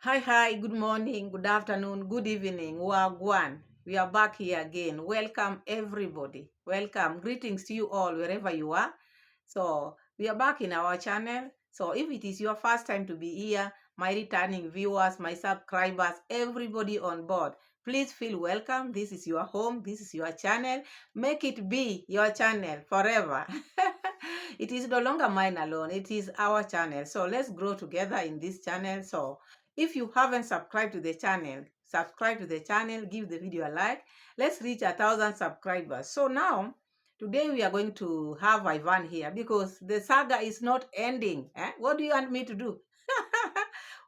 Hi, good morning, good afternoon, good evening, Wagwan. We are back here again. Welcome, everybody. Welcome. Greetings to you all, wherever you are. So, we are back in our channel. So, if it is your first time to be here, my returning viewers, my subscribers, everybody on board, please feel welcome. This is your home. This is your channel. Make it be your channel forever. It is no longer mine alone. It is our channel. So, let's grow together in this channel. So, if you haven't subscribed to the channel, subscribe to the channel, give the video a like. Let's reach 1,000 subscribers. So now, today we are going to have Aivan here because the saga is not ending. What do you want me to do?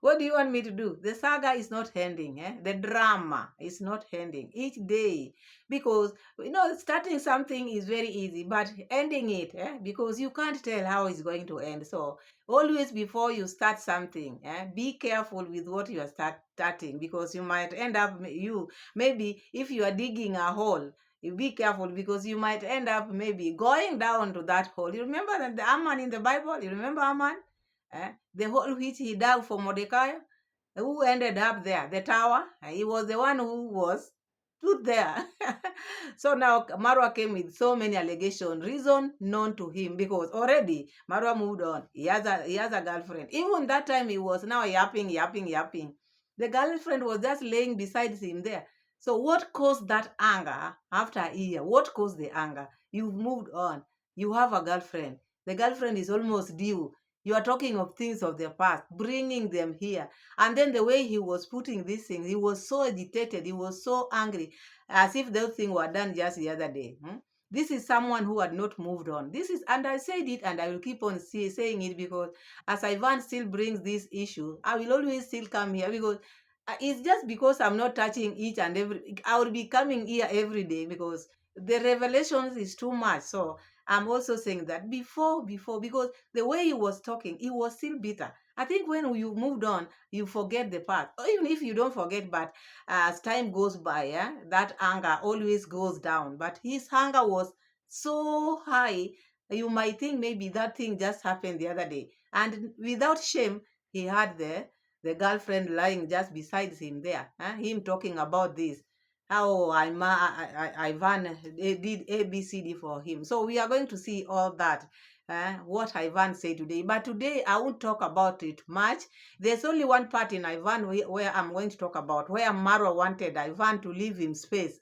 What do you want me to do? The saga is not ending. The drama is not ending each day because starting something is very easy, but ending it, because you can't tell how it's going to end. So always before you start something, be careful with what you are starting because you might end up maybe if you are digging a hole, you be careful because you might end up maybe going down to that hole. You remember that the Aman in the Bible? You remember Aman? The hole which he dug for Mordecai, who ended up there, the tower. He was the one who was stood there. So now Marwa came with so many allegations, reason known to him because already Marwa moved on. He has a girlfriend. Even that time he was now yapping. The girlfriend was just laying beside him there. So what caused that anger after a year? What caused the anger? You've moved on. You have a girlfriend. The girlfriend is almost due. You are talking of things of the past, bringing them here. And then the way he was putting these things, he was so agitated, he was so angry, as if those things were done just the other day. This is someone who had not moved on. And I said it, and I will keep on saying it because as Ivan still brings this issue, I will always still come here because it's just because I'm not touching each and every. I will be coming here every day because the revelations is too much. So I'm also saying that before, because the way he was talking, he was still bitter. I think when you moved on, you forget the past. Or even if you don't forget, but as time goes by, that anger always goes down. But his anger was so high, you might think maybe that thing just happened the other day. And without shame, he had the girlfriend lying just beside him there, him talking about this. How Ivan did ABCD for him. So we are going to see all that, what Ivan said today. But today I won't talk about it much. There's only one part in Ivan where I'm going to talk about, where Mara wanted Ivan to leave him space.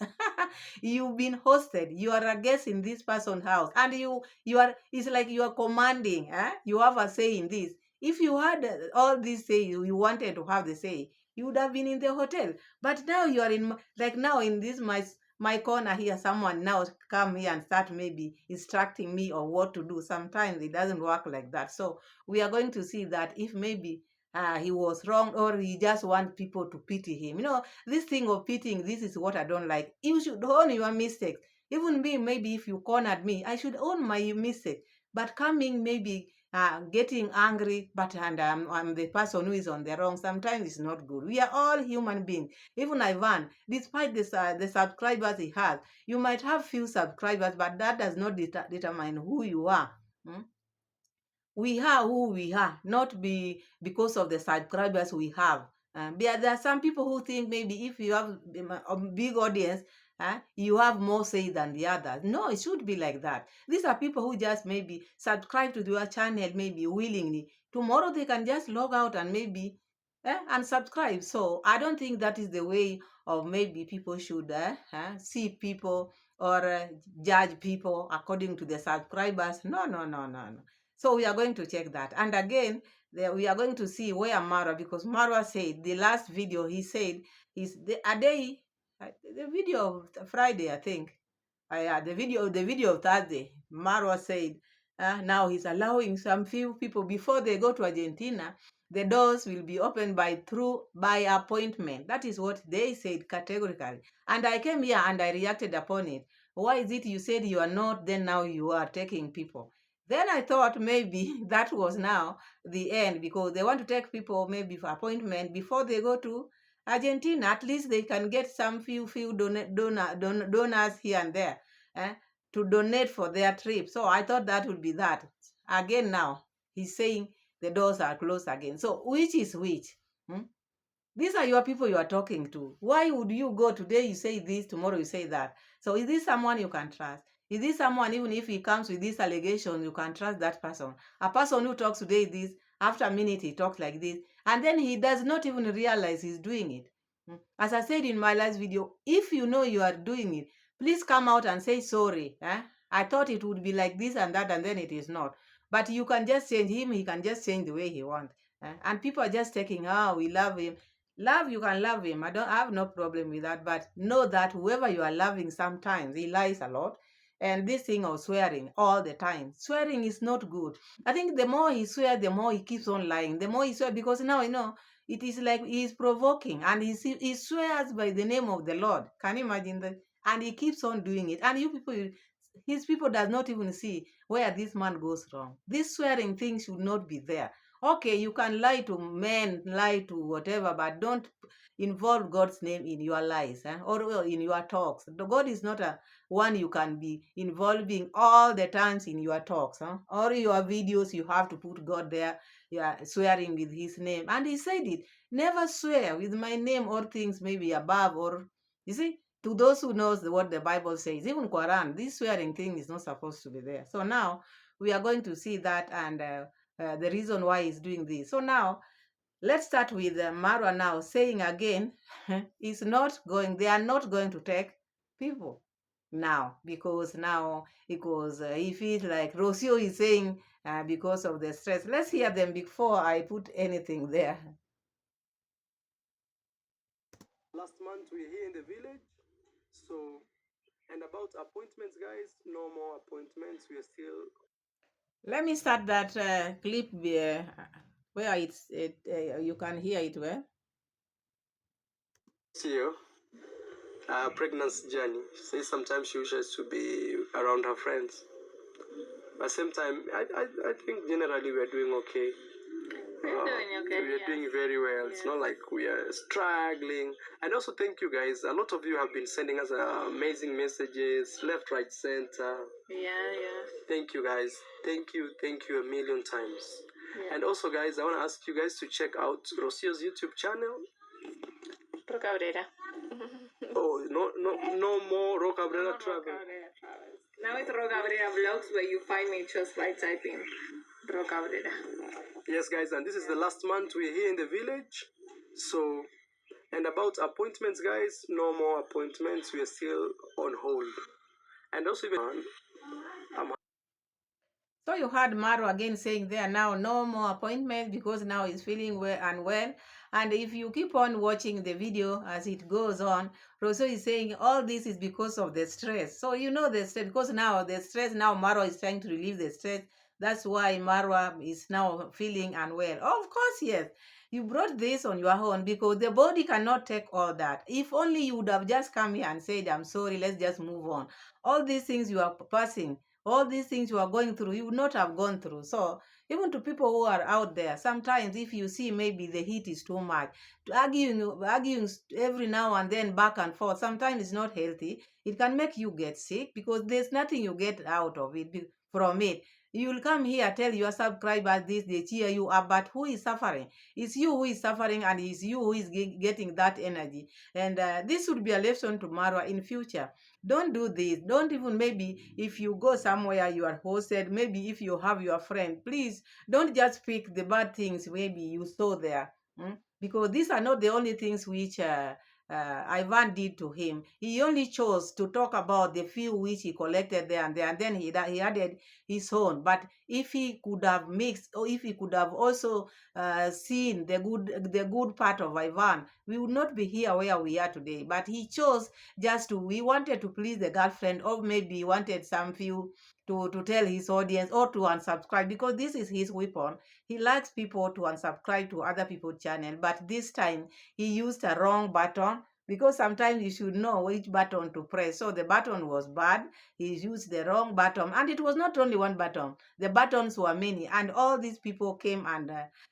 You've been hosted. You are a guest in this person's house, and it's like you are commanding. You have a say in this. If you had all this say, you wanted to have the say, you would have been in the hotel. But now you are like now in this my corner here, someone now come here and start maybe instructing me or what to do. Sometimes it doesn't work like that. So we are going to see that if maybe he was wrong or he just want people to pity him. This thing of pitying, this is what I don't like. You should own your mistakes. Even me, maybe if you cornered me, I should own my mistake. But coming maybe getting angry, but and I'm the person who is on the wrong, sometimes it's not good. We are all human beings. Even Ivan, despite the subscribers he has, you might have few subscribers, but that does not determine who you are. Hmm? We are who we are, not because of the subscribers we have. There are some people who think maybe if you have a big audience, you have more say than the others. No, it should be like that. These are people who just maybe subscribe to your channel, maybe willingly. Tomorrow they can just log out and maybe unsubscribe. So I don't think that is the way of maybe people should see people or judge people according to the subscribers. No, no, no, no, no. So we are going to check that. And again, we are going to see where Marwa, because Marwa said the last video he said is a day, the video of Friday, I think. Yeah, the video of Thursday. Marwa said now he's allowing some few people before they go to Argentina, the doors will be opened by appointment. That is what they said categorically. And I came here and I reacted upon it. Why is it you said you are not, then now you are taking people? Then I thought maybe that was now the end because they want to take people maybe for appointment before they go to Argentina. At least they can get some few donors here and there eh, to donate for their trip. So I thought that would be that. Again now, he's saying the doors are closed again. So which is which? Hmm? These are your people you are talking to. Why would you go today, you say this, tomorrow you say that? So is this someone you can trust? Is this someone, even if he comes with these allegations, you can trust that person? A person who talks today this, after a minute he talks like this, and then he does not even realize he's doing it. As I said in my last video, if you know you are doing it, please come out and say sorry. I thought it would be like this and that, and then it is not. But you can just change him, he can just change the way he wants. And people are just taking, we love him. Love, you can love him. I have no problem with that. But know that whoever you are loving, sometimes he lies a lot. And this thing of swearing all the time, swearing is not good. I think the more he swears, the more he keeps on lying. The more he swears, because now it is like he's provoking, and he swears by the name of the Lord. Can you imagine that? And he keeps on doing it. And you people, his people does not even see where this man goes wrong. This swearing thing should not be there. Okay, you can lie to men, lie to whatever, but don't involve God's name in your lies, or in your talks. God is not a one you can be involving all the times in your talks, or your videos. You have to put God there. You are swearing with his name, and he said it. Never swear with my name or things maybe above, or you see, to those who knows what the Bible says, even Quran, this swearing thing is not supposed to be there. So now we are going to see that, and the reason why he's doing this. So now let's start with Marwa now saying again, is not going. They are not going to take people now, because he feels like Rocio is saying because of the stress. Let's hear them before I put anything there. Last month we were here in the village, so, and about appointments, guys, no more appointments. We are still. Let me start that clip where you can hear it well. Here, pregnancy journey. She says sometimes she wishes to be around her friends. But same time, I think generally we are doing okay. We're doing okay. We're doing very well. It's not like we are struggling. And also, thank you guys. A lot of you have been sending us amazing messages, left, right, center. Yeah. Thank you guys. Thank you a million times. Yeah. And also, guys, I want to ask you guys to check out Rocio's YouTube channel. Rocabrera. Oh, no more Rocabrera Travel. Now it's Rocabrera Vlogs, where you find me just by typing Rocabrera. Yes, guys, and this is the last month we're here in the village. So, and about appointments, guys, no more appointments. We are still on hold. And also, So you heard Maro again saying there now no more appointments, because now he's feeling unwell. And if you keep on watching the video as it goes on, Rosso is saying all this is because of the stress. So you know the stress, because now the stress, now Maro is trying to relieve the stress. That's why Marwa is now feeling unwell. Of course, yes. You brought this on your own, because the body cannot take all that. If only you would have just come here and said, I'm sorry, let's just move on. All these things you are passing, all these things you are going through, you would not have gone through. So even to people who are out there, sometimes if you see maybe the heat is too much, arguing every now and then back and forth, sometimes it's not healthy. It can make you get sick, because there's nothing you get out of it from it. You'll come here, tell your subscribers this, they cheer you up, but who is suffering? It's you who is suffering, and it's you who is getting that energy. And this would be a lesson to Marwa in future. Don't do this. Don't even, maybe if you go somewhere you are hosted, maybe if you have your friend, please don't just pick the bad things maybe you saw there. Because these are not the only things which Aivan did to him. He only chose to talk about the few which he collected there and there, and then he added his own. But if he could have mixed, or if he could have also seen the good part of Aivan, we would not be here where we are today. But he chose just to, we wanted to please the girlfriend, or maybe he wanted some few to tell his audience, or to unsubscribe, because this is his weapon. He likes people to unsubscribe to other people's channel, but this time he used a wrong button, because sometimes you should know which button to press. So the button was bad. He used the wrong button, and it was not only one button. The buttons were many, and all these people came and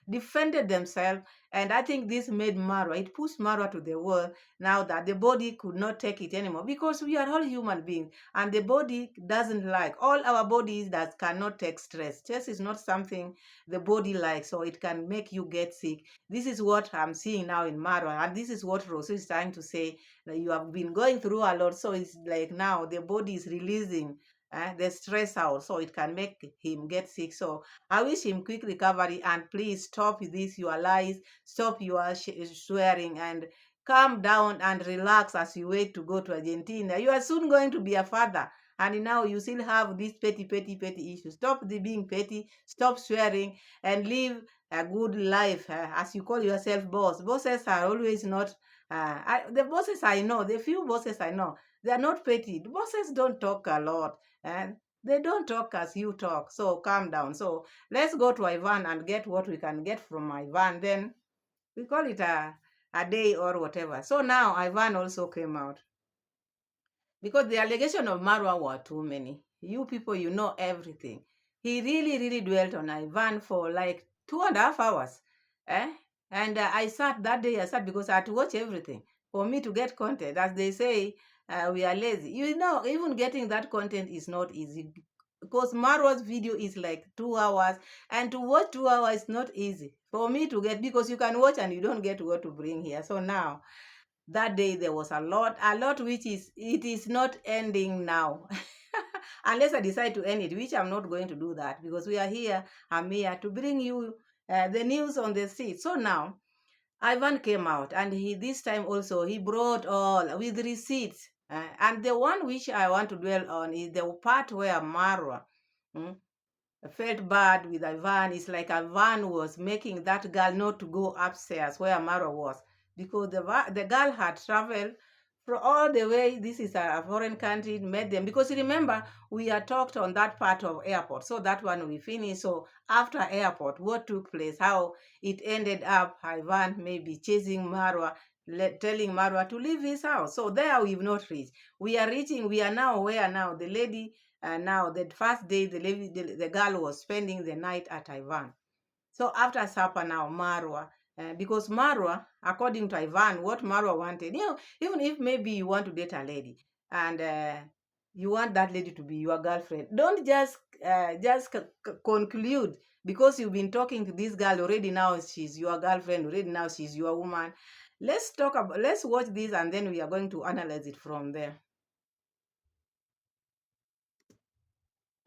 defended themselves. And I think this made Marwa, it pushed Marwa to the wall now that the body could not take it anymore, because we are all human beings and the body doesn't like, all our bodies that cannot take stress. Stress is not something the body likes, so it can make you get sick. This is what I'm seeing now in Marwa, and this is what Rose is trying to say, that you have been going through a lot, so it's like now the body is releasing the stress out, so it can make him get sick. So I wish him quick recovery, and please stop this your lies, stop your swearing, and calm down and relax as you wait to go to Argentina. You are soon going to be a father, and now you still have these petty issues. Stop the being petty, stop swearing, and live a good life, as you call yourself boss. Bosses are always not the bosses I know, the few bosses I know, they are not petty. The bosses don't talk a lot, and they don't talk as you talk. So calm down. So let's go to Ivan and get what we can get from Ivan. Then we call it a day or whatever. So now Ivan also came out, because the allegation of Marwa were too many. You people, you know everything. He really, really dwelt on Ivan for like 2.5 hours. Eh? And I sat that day, I sat because I had to watch everything for me to get content. As they say, we are lazy. You know, even getting that content is not easy, because Marwa's video is like 2 hours, and to watch 2 hours is not easy for me to get, because you can watch and you don't get what to bring here. So now, that day there was a lot which is, it is not ending now. Unless I decide to end it, which I'm not going to do that, because we are here, I'm here to bring you the news on the street. So now Ivan came out, and he this time also he brought all with receipts, and the one which I want to dwell on is the part where Marwa mm, felt bad with Ivan. It's like Ivan was making that girl not to go upstairs where Mara was, because the girl had traveled from all the way. This is a foreign country, met them, because remember we had talked on that part of airport. So that one we finished. So after airport, what took place, how it ended up, Ivan maybe chasing Marwa, telling Marwa to leave his house. So there we've not reached. We are reaching. We are now where now the lady, now, the first day, the girl was spending the night at Ivan. So after supper now, Marwa, because Marwa, according to Ivan, what Marwa wanted, even if maybe you want to date a lady and you want that lady to be your girlfriend, don't just conclude because you've been talking to this girl already. Now she's your girlfriend. Already now she's your woman. Let's watch this, and then we are going to analyze it from there.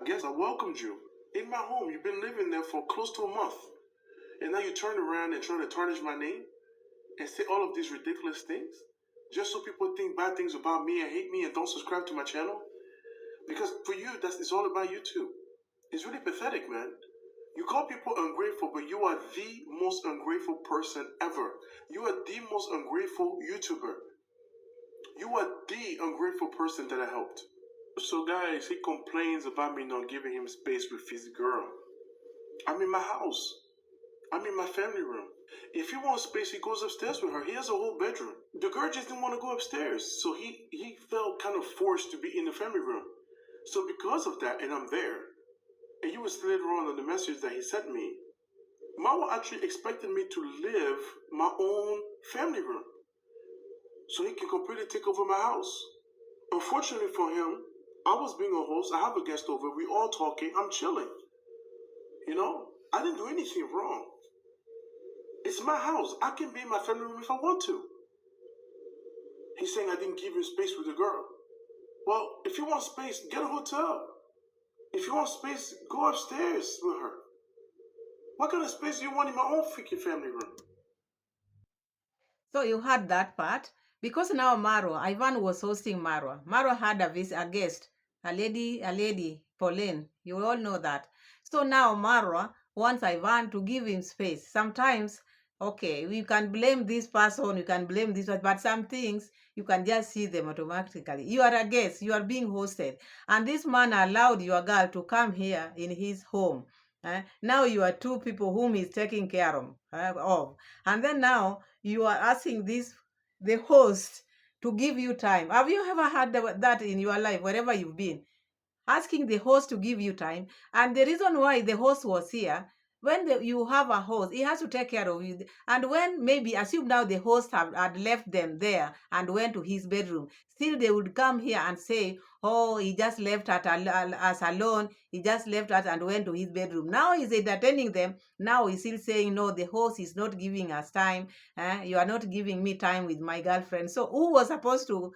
Guess I welcomed you in my home. You've been living there for close to a month. And now you turn around and try to tarnish my name and say all of these ridiculous things just so people think bad things about me and hate me and don't subscribe to my channel? Because for you, it's all about YouTube. It's really pathetic, man. You call people ungrateful, but you are the most ungrateful person ever. You are the most ungrateful YouTuber. You are the ungrateful person that I helped. So guys, he complains about me not giving him space with his girl. I'm in my house. I'm in my family room. If he wants space, he goes upstairs with her. He has a whole bedroom. The girl just didn't want to go upstairs, so he felt kind of forced to be in the family room. So because of that, and I'm there, and you was later on the message that he sent me, Mama actually expected me to live my own family room so he can completely take over my house. Unfortunately for him, I was being a host. I have a guest over. We all talking. I'm chilling. I didn't do anything wrong. It's my house. I can be in my family room if I want to. He's saying I didn't give him space with the girl. Well, if you want space, get a hotel. If you want space, go upstairs with her. What kind of space do you want in my own freaking family room? So you heard that part. Because now Marwa, Ivan was hosting Marwa. Marwa had a guest, a lady, Pauline. You all know that. So now Marwa wants Ivan to give him space. Sometimes, okay, we can blame this person, you can blame this one, but some things you can just see them automatically. You are a guest, you are being hosted, and this man allowed your girl to come here in his home. Now you are two people whom he's taking care of. And then now you are asking the host to give you time. Have you ever had that in your life, wherever you've been? Asking the host to give you time. And the reason why the host was here, when you have a host, he has to take care of you. And when maybe assume now the host had left them there and went to his bedroom, still they would come here and say, oh, he just left us alone. He just left us and went to his bedroom. Now he's entertaining them. Now he's still saying, no, the host is not giving us time. You are not giving me time with my girlfriend. So who was supposed to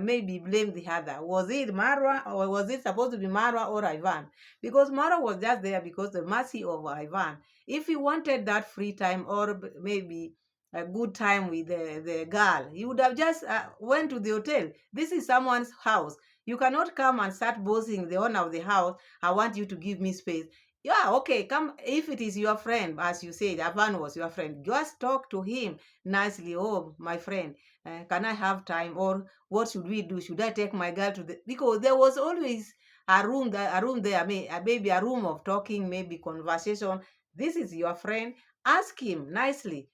maybe blame the other? Was it Marwa, or was it supposed to be Marwa or Aivan? Because Marwa was just there because the mercy of Aivan. If he wanted that free time or maybe a good time with the girl, he would have just went to the hotel. This is someone's house. You cannot come and start boasting the owner of the house. I want you to give me space. Yeah, okay, come. If it is your friend, as you said, Aivan was your friend, just talk to him nicely. Oh, my friend, can I have time? Or what should we do? Should I take my girl to the... Because there was always a room there, maybe a room of talking, maybe conversation. This is your friend. Ask him nicely.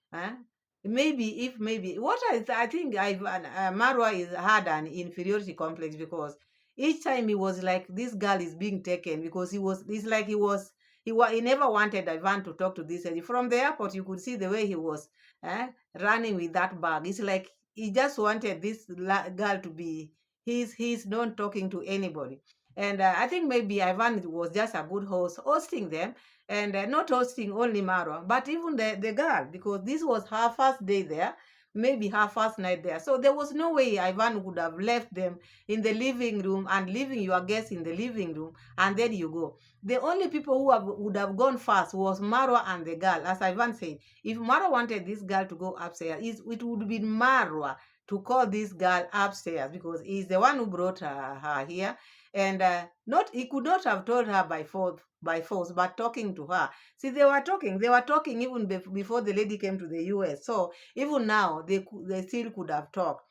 Maybe what I think Marwa had an inferiority complex, because each time he was like, this girl is being taken, because he never wanted Ivan to talk to this lady. From the airport, you could see the way he was running with that bag. It's like he just wanted this girl to be he's not talking to anybody. And I think maybe Ivan was just a good host, hosting them, and not hosting only Marwa, but even the girl, because this was her first day there, maybe her first night there. So there was no way Ivan would have left them in the living room and leaving your guests in the living room, and then you go. The only people would have gone first was Marwa and the girl. As Ivan said, if Marwa wanted this girl to go upstairs, it would be Marwa to call this girl upstairs, because he's the one who brought her here. And not he could not have told her by force, but talking to her. See, they were talking even before the lady came to the US. So even now they still could have talked.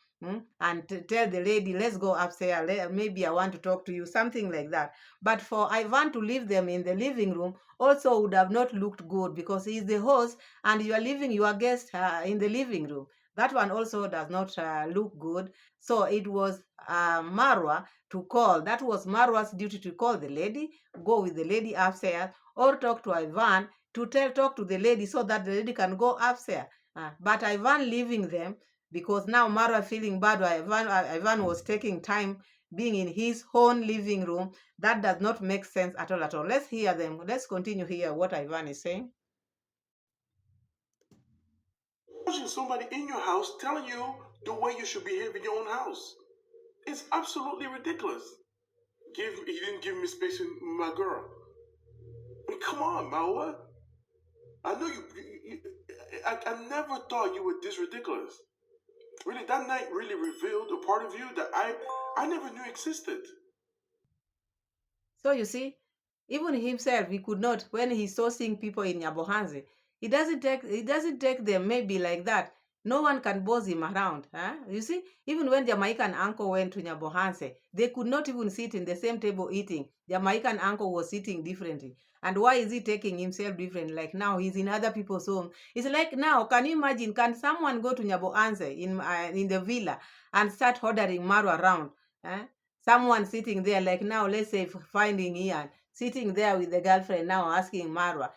And tell the lady, let's go upstairs, maybe I want to talk to you, something like that. But for Ivan to leave them in the living room also would have not looked good, because he's the host and you are leaving your guest in the living room. That one also does not look good. So it was Marwa to call. That was Marwa's duty, to call the lady, go with the lady upstairs, or talk to Ivan to talk to the lady so that the lady can go upstairs. But Ivan leaving them, because now Marwa feeling bad, Ivan was taking time being in his own living room. That does not make sense at all. Let's hear them. Let's continue here what Ivan is saying. Imagine somebody in your house telling you the way you should behave in your own house. It's absolutely ridiculous. He didn't give me space with my girl. I mean, come on, Mawa. I know I never thought you were this ridiculous. Really, that night really revealed a part of you that I never knew existed. So you see, even himself, he could not, when he saw seeing people in Nyabohanse, he doesn't take them maybe like that. No one can boss him around. You see, even when Jamaican uncle went to Nyabohanse, they could not even sit in the same table eating. Jamaican uncle was sitting differently. And why is he taking himself different? Like now he's in other people's home. It's like now, can you imagine, can someone go to Nyabohanse in the villa and start ordering Maru around? Someone sitting there, like now, let's say finding Ian, sitting there with the girlfriend now asking Marwa,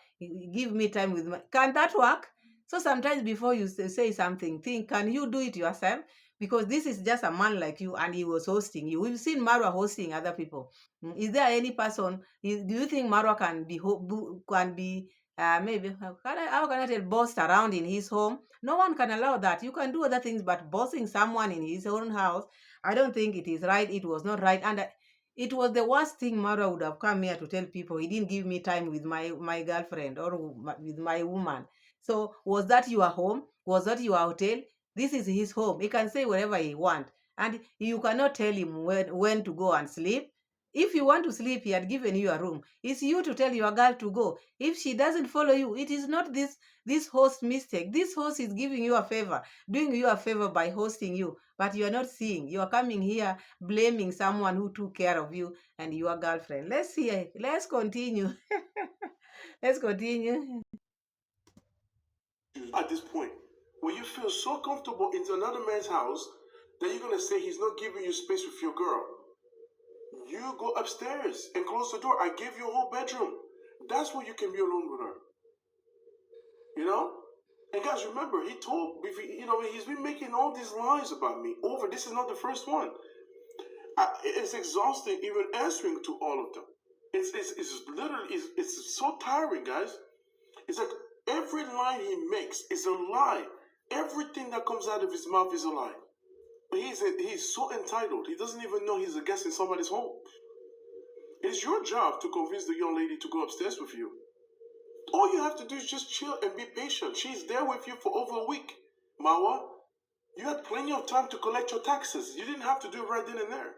give me time with can that work? So sometimes before you say something, think, can you do it yourself? Because this is just a man like you and he was hosting you. We've seen Marwa hosting other people. Is there any person, do you think Marwa can be maybe, how can I tell, bossed around in his home? No one can allow that. You can do other things, but bossing someone in his own house, I don't think it is right. It was not right. And it was the worst thing. Mara would have come here to tell people he didn't give me time with my girlfriend or with my woman. So was that your home? Was that your hotel? This is his home. He can say whatever he wants. And you cannot tell him when to go and sleep. If you want to sleep, he had given you a room. It's you to tell your girl to go. If she doesn't follow you, it is not this host mistake. This host is giving you a favor, doing you a favor by hosting you, but you are not seeing. You are coming here blaming someone who took care of you and your girlfriend. Let's see. Let's continue. Let's continue. At this point, where you feel so comfortable into another man's house that you're gonna say he's not giving you space with your girl. You go upstairs and close the door. I gave you a whole bedroom. That's where you can be alone with her. You know? And guys, remember, he told, he's been making all these lies about me over. This is not the first one. It's exhausting even answering to all of them. It's literally, it's so tiring, guys. It's like every line he makes is a lie. Everything that comes out of his mouth is a lie. But he's so entitled. He doesn't even know he's a guest in somebody's home. It's your job to convince the young lady to go upstairs with you. All you have to do is just chill and be patient. She's there with you for over a week. Mawa, you had plenty of time to collect your taxes. You didn't have to do it right then and there.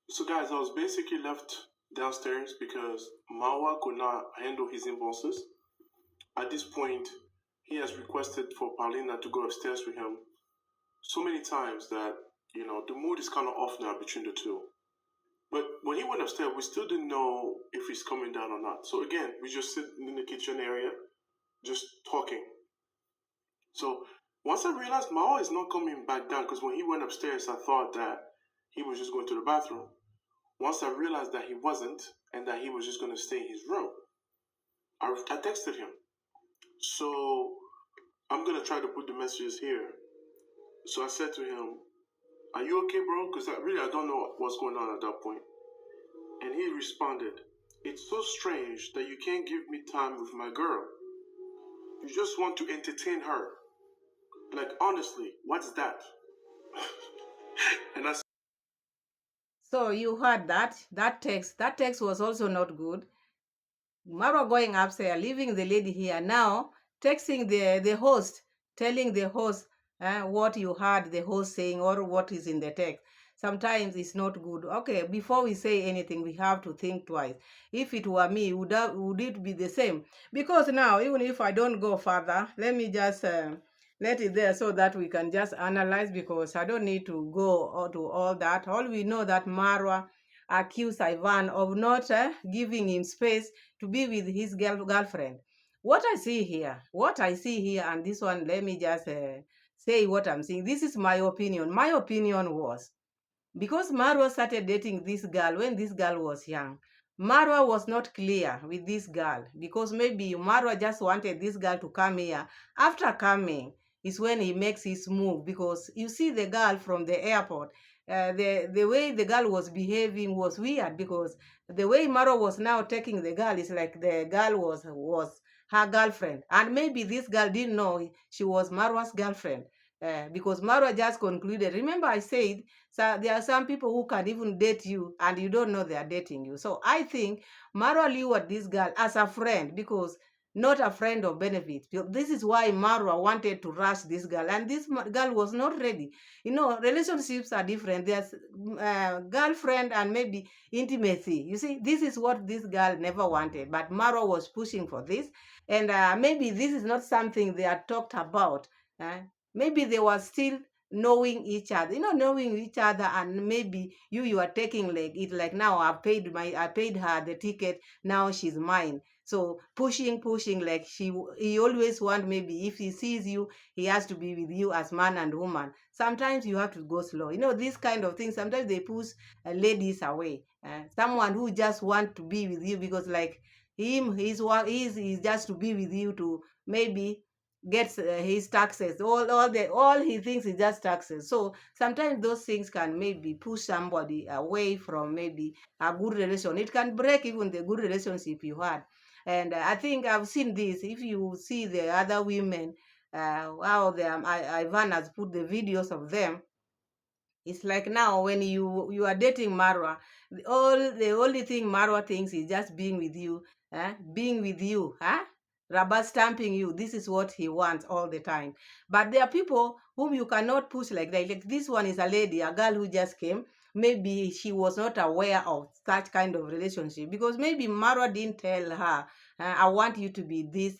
So guys, I was basically left downstairs because Mawa could not handle his impulses. At this point, he has requested for Paulina to go upstairs with him so many times that, the mood is kind of off now between the two. But when he went upstairs, we still didn't know if he's coming down or not. So again, we just sit in the kitchen area, just talking. So once I realized Mao is not coming back down, because when he went upstairs, I thought that he was just going to the bathroom. Once I realized that he wasn't, and that he was just going to stay in his room, I texted him. So I'm going to try to put the messages here. So I said to him, "Are you okay, bro? Because I don't know what's going on at that point." And he responded, "It's so strange that you can't give me time with my girl. You just want to entertain her. Like, honestly, what's that?" And I said, So you heard that text was also not good. Marwa going upstairs, leaving the lady here, now texting the host, telling the host what you heard the host saying or what is in the text. Sometimes it's not good. Okay, before we say anything, we have to think twice. If it were me, would it be the same? Because now, even if I don't go further, let me just let it there so that we can just analyze, because I don't need to go to all that. All we know that Marwa accused Ivan of not giving him space to be with his girlfriend. What I see here, and this one, let me just say what I'm seeing. This is my opinion. My opinion was, because Marwa started dating this girl when this girl was young, Marwa was not clear with this girl, because maybe Marwa just wanted this girl to come here. After coming is when he makes his move, because you see the girl from the airport, the way the girl was behaving was weird, because the way Marwa was now taking the girl is like the girl was her girlfriend, and maybe this girl didn't know she was Marwa's girlfriend. Because Marwa just concluded. Remember, I said, so there are some people who can even date you and you don't know they are dating you. So I think Marwa lured this girl as a friend, because not a friend of benefit. This is why Marwa wanted to rush this girl, and this girl was not ready. Relationships are different. There's girlfriend and maybe intimacy. You see, this is what this girl never wanted, but Marwa was pushing for this, and maybe this is not something they had talked about. Maybe they were still knowing each other, knowing each other, and maybe you are taking like now I paid her the ticket, now she's mine. So pushing, like he always want, maybe if he sees you, he has to be with you as man and woman. Sometimes you have to go slow. This kind of thing, sometimes they push ladies away. Someone who just want to be with you because like him, his work is just to be with you, to maybe gets his taxes. All he thinks is just taxes. So sometimes those things can maybe push somebody away from maybe a good relation. It can break even the good relationship you had. And I think I've seen this. If you see the other women, how Ivan has put the videos of them, it's like now when you are dating Marwa, the only thing Marwa thinks is just being with you, rubber stamping you. This is what he wants all the time. But there are people whom you cannot push like that. Like this one is a lady, a girl who just came. Maybe she was not aware of such kind of relationship, because maybe Marwa didn't tell her, I want you to be this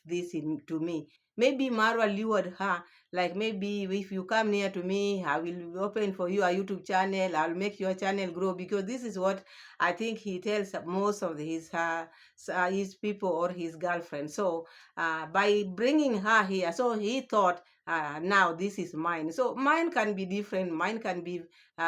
to me. Maybe Marwa lured her, like maybe if you come near to me, I will open for you a YouTube channel. I'll make your channel grow, because this is what I think he tells most of his people or his girlfriend. So by bringing her here, so he thought now this is mine. So mine can be different. Mine can be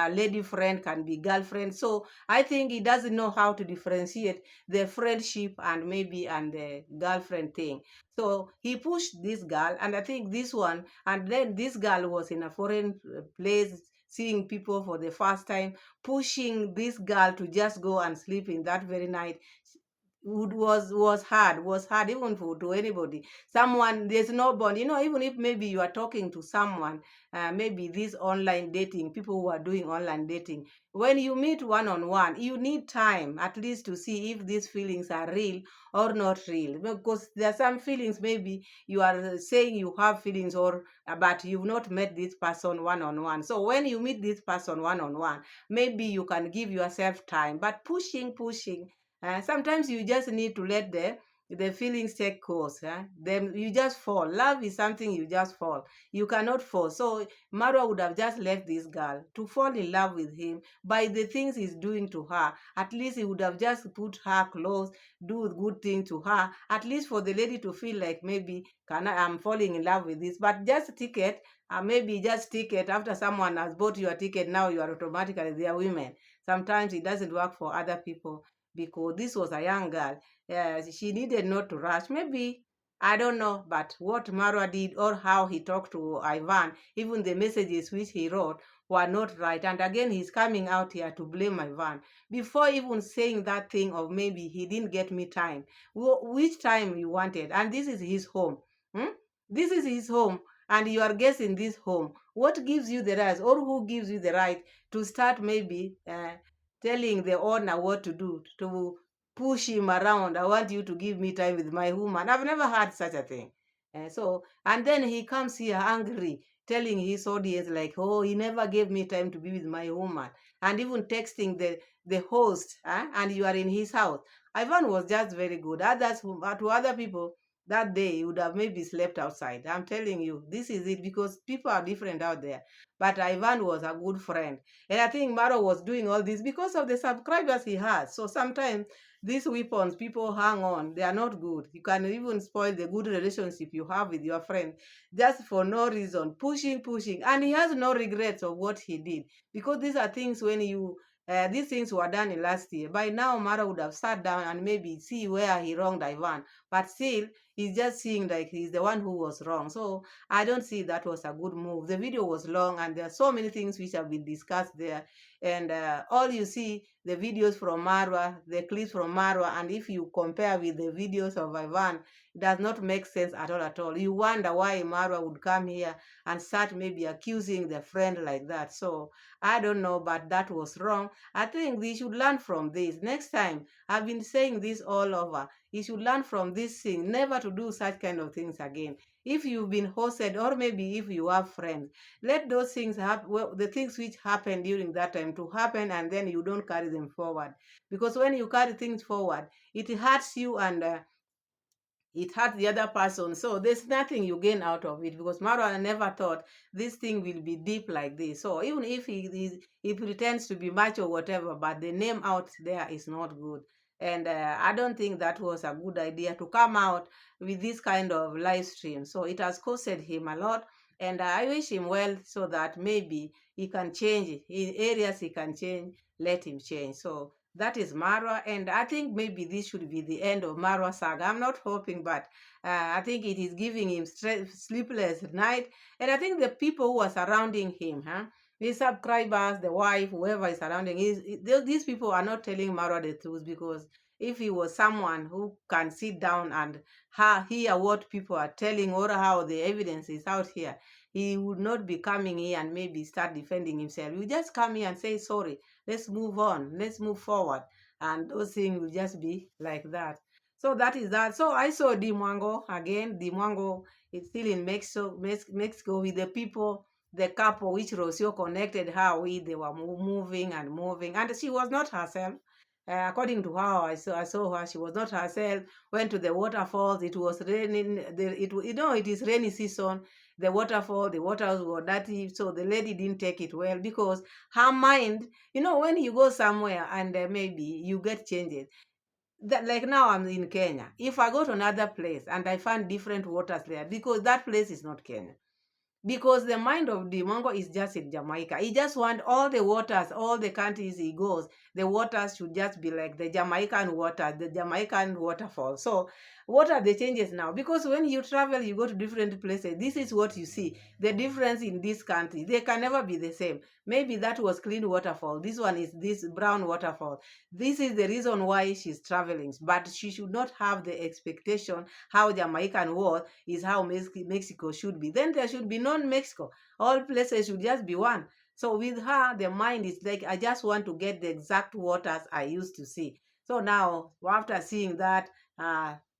lady friend, can be girlfriend. So I think he doesn't know how to differentiate the friendship and the girlfriend thing. So he pushed this girl, and I think this one, and then this girl was in a foreign place, seeing people for the first time, pushing this girl to just go and sleep in that very night was hard even for to anybody. Someone, there's no bond, even if maybe you are talking to someone, maybe this online dating, people who are doing online dating, when you meet one on one, you need time at least to see if these feelings are real or not real, because there are some feelings, maybe you are saying you have feelings, or but you've not met this person one on one. So when you meet this person one on one, maybe you can give yourself time. But pushing, sometimes you just need to let the feelings take course. Then you just fall. Love is something you just fall. You cannot fall. So Marwa would have just left this girl to fall in love with him by the things he's doing to her. At least he would have just put her close, do good thing to her. At least for the lady to feel like, maybe I'm falling in love with this. But just ticket, maybe just ticket, after someone has bought your ticket, now you are automatically their women. Sometimes it doesn't work for other people, because this was a young girl. She needed not to rush. Maybe, I don't know, but what Marwa did or how he talked to Ivan, even the messages which he wrote, were not right. And again, he's coming out here to blame Ivan before even saying that thing of, maybe he didn't get me time. Which time you wanted? And this is his home. Hmm? This is his home, and you are guessing this home. What gives you the right, or who gives you the right to start, maybe telling the owner what to do, to push him around? I want you to give me time with my woman. I've never heard such a thing. And then he comes here angry, telling his audience like, oh, he never gave me time to be with my woman, and even texting the host, and you are in his house. Ivan was just very good. To other people, that day he would have maybe slept outside. I'm telling you, this is it, because people are different out there. But Ivan was a good friend. And I think Maro was doing all this because of the subscribers he has. So sometimes these weapons people hang on, they are not good. You can even spoil the good relationship you have with your friend just for no reason. Pushing. And he has no regrets of what he did. Because these are things when these things were done in last year. By now, Mara would have sat down and maybe see where he wronged Ivan. But still, he's just seeing like he's the one who was wrong. So I don't see that was a good move. The video was long, and there are so many things which have been discussed there. And all you see, the videos from Marwa, the clips from Marwa, and if you compare with the videos of Ivan, it does not make sense at all. You wonder why Marwa would come here and start maybe accusing the friend like that. So I don't know, but that was wrong. I think we should learn from this. Next time, I've been saying this all over. You should learn from this thing, never to do such kind of things again. If you've been hosted, or maybe if you have friends, let those things happen, well, the things which happened during that time to happen, and then you don't carry them forward. Because when you carry things forward, it hurts you, and it hurt the other person. So there's nothing you gain out of it, because Marwan never thought this thing will be deep like this. So even if he pretends to be much or whatever, but the name out there is not good. And I don't think that was a good idea to come out with this kind of live stream. So it has costed him a lot. And I wish him well, so that maybe he can change. In areas he can change, let him change. So that is Marwa, and I think maybe this should be the end of Marwa saga. I'm not hoping, but I think it is giving him sleepless night. And I think the people who are surrounding him, his subscribers, the wife, whoever is surrounding, these people are not telling Marwa the truth, because if he was someone who can sit down and hear what people are telling, or how the evidence is out here, he would not be coming here and maybe start defending himself. You just come here and say sorry, let's move on, let's move forward, and those things will just be like that. So that is that. So I saw Dee Mwango again. Dee Mwango is still in Mexico with the people, the couple which Rocio connected her with. They were moving, and she was not herself. According to how I saw her, she was not herself. Went to the waterfalls. It was raining. It is rainy season. The waters were dirty, so the lady didn't take it well, because her mind, when you go somewhere and maybe you get changes. That, like now I'm in Kenya. If I go to another place and I find different waters there, because that place is not Kenya. because the mind of Dee Mwango is just in Jamaica. He just want all the waters, all the countries he goes, the waters should just be like the Jamaican water, the Jamaican waterfall. So what are the changes now? Because when you travel, you go to different places. This is what you see. The difference in this country, they can never be the same. Maybe that was clean waterfall. This one is this brown waterfall. This is the reason why she's traveling. But she should not have the expectation how Jamaican was is how Mexico should be. Then there should be non-Mexico. All places should just be one. So with her, the mind is like, I just want to get the exact waters I used to see. So now, after seeing that,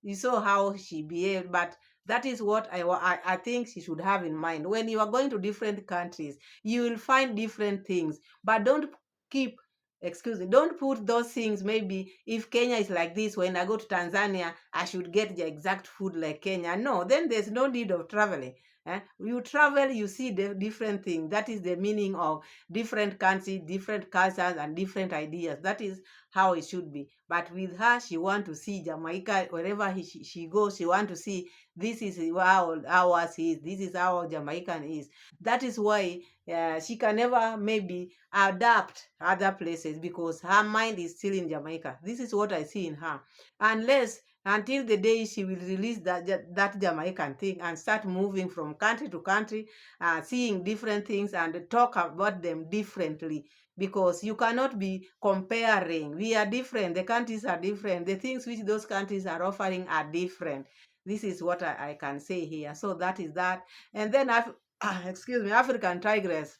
you saw how she behaved, but that is what I think she should have in mind. When you are going to different countries, you will find different things, but don't keep, excuse me, don't put those things. Maybe if Kenya is like this, when I go to Tanzania, I should get the exact food like Kenya. No, then there's no need of traveling. You travel, you see the different things. That is the meaning of different countries, different cultures, and different ideas. That is how it should be. But with her, she want to see Jamaica wherever she goes. She want to see this is how ours is. This is how Jamaican is. That is why she can never maybe adapt other places, because her mind is still in Jamaica. This is what I see in her. Unless until the day she will release that Jamaican thing and start moving from country to country, seeing different things and talk about them differently, because you cannot be comparing. We are different. The countries are different. The things which those countries are offering are different. This is what I can say here. So that is that. And then excuse me, African Tigress.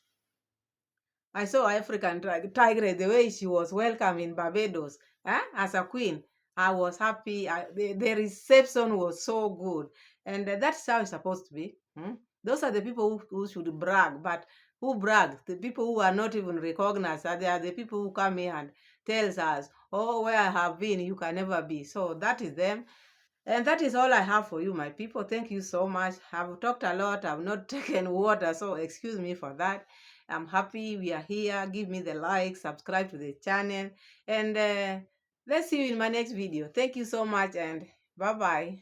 I saw African Tigress, the way she was welcome in Barbados as a queen. I was happy. The reception was so good. And that's how it's supposed to be. Those are the people who should brag. But who brag? The people who are not even recognized. They are the people who come here and tells us, oh, where I have been, you can never be. So that is them. And that is all I have for you, my people. Thank you so much. I've talked a lot. I've not taken water, so excuse me for that. I'm happy we are here. Give me the like, subscribe to the channel, and let's see you in my next video. Thank you so much, and bye-bye.